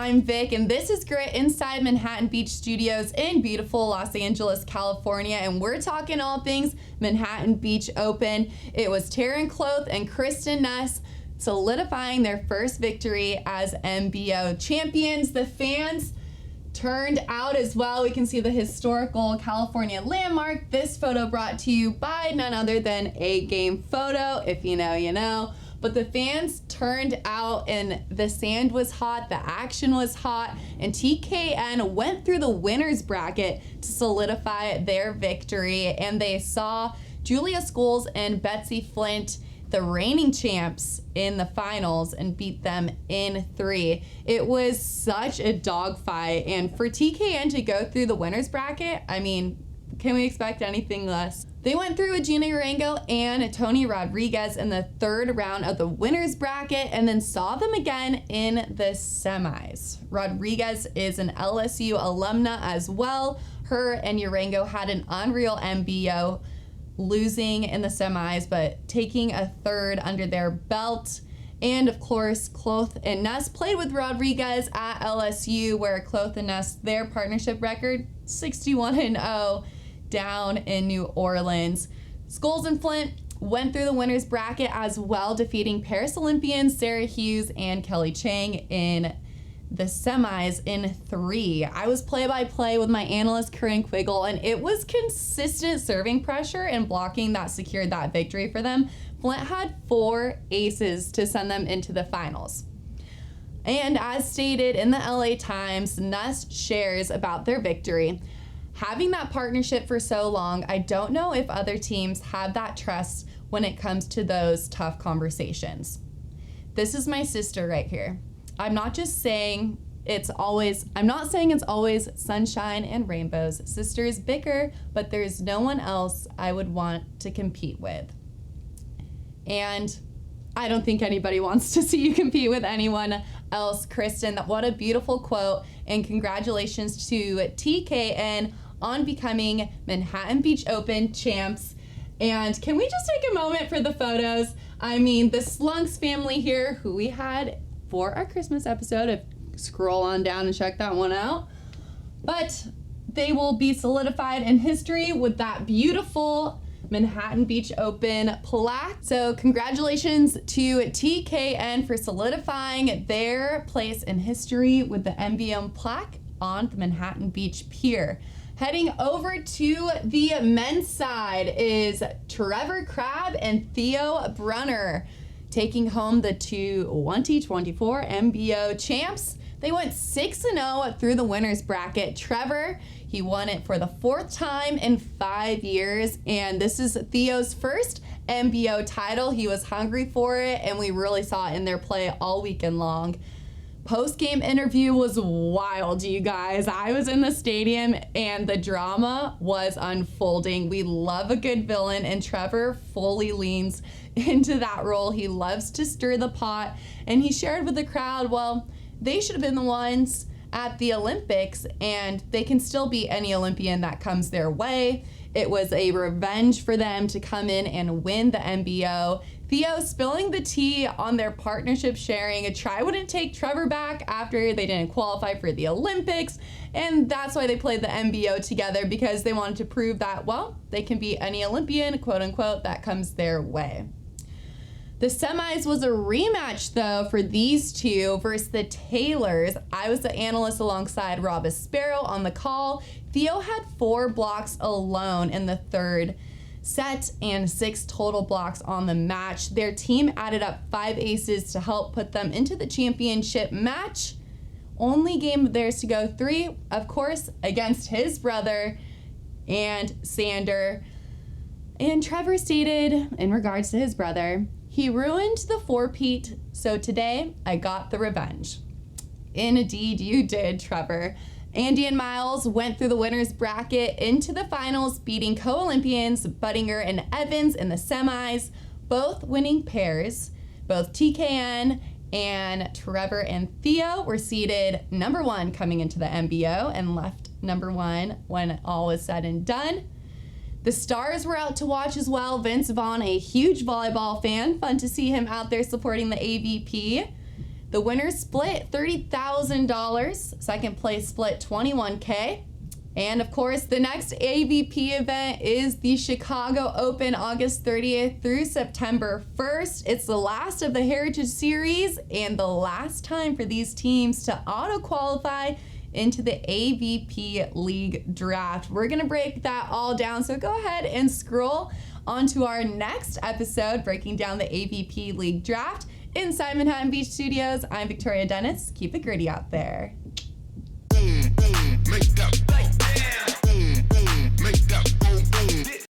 I'm Vic, and this is Grit inside Manhattan Beach Studios in beautiful Los Angeles, California, and we're talking all things Manhattan Beach Open. It was Taryn Kloth and Kristen Nuss solidifying their first victory as MBO champions. The fans turned out as well. We can see the historical California landmark. This photo brought to you by none other than A Game Photo. If you know, you know. But the fans turned out and the sand was hot, the action was hot, and TKN went through the winner's bracket to solidify their victory. And they saw Julia Scholes and Betsy Flint, the reigning champs, in the finals and beat them in 3. It was such a dogfight. And for TKN to go through the winner's bracket, I mean, can we expect anything less? They went through with Gina Urango and Tony Rodriguez in the 3rd round of the winner's bracket and then saw them again in the semis. Rodriguez is an LSU alumna as well. Her and Urango had an unreal MBO, losing in the semis, but taking a 3rd under their belt. And of course, Kloth and Nuss played with Rodriguez at LSU, where Kloth and Nuss, their partnership record, 61-0 down in New Orleans. Scholes and Flint went through the winner's bracket as well, defeating Paris Olympians Sarah Hughes and Kelly Chang in the semis in 3. I was play-by-play with my analyst Corinne Quiggle, and it was consistent serving pressure and blocking that secured that victory for them. Flint had 4 aces to send them into the finals. And as stated in the LA Times, Nuss shares about their victory. Having that partnership for so long, I don't know if other teams have that trust when it comes to those tough conversations. This is my sister right here. I'm not saying it's always sunshine and rainbows. Sisters bicker, but there's no one else I would want to compete with. And I don't think anybody wants to see you compete with anyone else, Kristen. What a beautiful quote, and congratulations to TKN on becoming Manhattan Beach Open champs. And can we just take a moment for the photos? I mean, the Slunks family here, who we had for our Christmas episode, if scroll on down and check that one out. But they will be solidified in history with that beautiful Manhattan Beach Open plaque. So congratulations to TKN for solidifying their place in history with the MBO plaque on the Manhattan Beach Pier. Heading over to the men's side is Trevor Crabb and Theo Brunner, taking home the 2024 MBO champs. They went 6-0 through the winner's bracket. Trevor, he won it for the 4th time in 5 years, and this is Theo's first MBO title. He was hungry for it, and we really saw it in their play all weekend long. Post-game interview was wild, you guys. I was in the stadium, and the drama was unfolding. We love a good villain, and Trevor fully leans into that role. He loves to stir the pot, and he shared with the crowd, well, they should have been the ones at the Olympics, and they can still beat any Olympian that comes their way. It was a revenge for them to come in and win the MBO. Theo spilling the tea on their partnership sharing. A try wouldn't take Trevor back after they didn't qualify for the Olympics, and that's why they played the MBO together, because they wanted to prove that, well, they can beat any Olympian, quote unquote, that comes their way. The semis was a rematch, though, for these two versus the Taylors. I was the analyst alongside Rob Sparrow on the call. Theo had 4 blocks alone in the 3rd set and 6 total blocks on the match. Their team added up 5 aces to help put them into the championship match. Only game of theirs to go 3, of course, against his brother and Sander. And Trevor stated in regards to his brother, he ruined the 4-peat, so today I got the revenge. Indeed you did, Trevor. Andy and Miles went through the winner's bracket into the finals, beating co-Olympians Buttinger and Evans in the semis, both winning pairs. Both TKN and Trevor and Theo were seeded number 1 coming into the MBO and left number 1 when all was said and done. The stars were out to watch as well. Vince Vaughn, a huge volleyball fan. Fun to see him out there supporting the AVP. The winner split $30,000. Second place split $21K. And of course, the next AVP event is the Chicago Open, August 30th through September 1st. It's the last of the Heritage Series and the last time for these teams to auto-qualify into the AVP League Draft. We're going to break that all down, so go ahead and scroll onto our next episode, breaking down the AVP League Draft. Inside Manhattan Beach Studios, I'm Victoria Dennis. Keep it gritty out there. Boom, boom, make that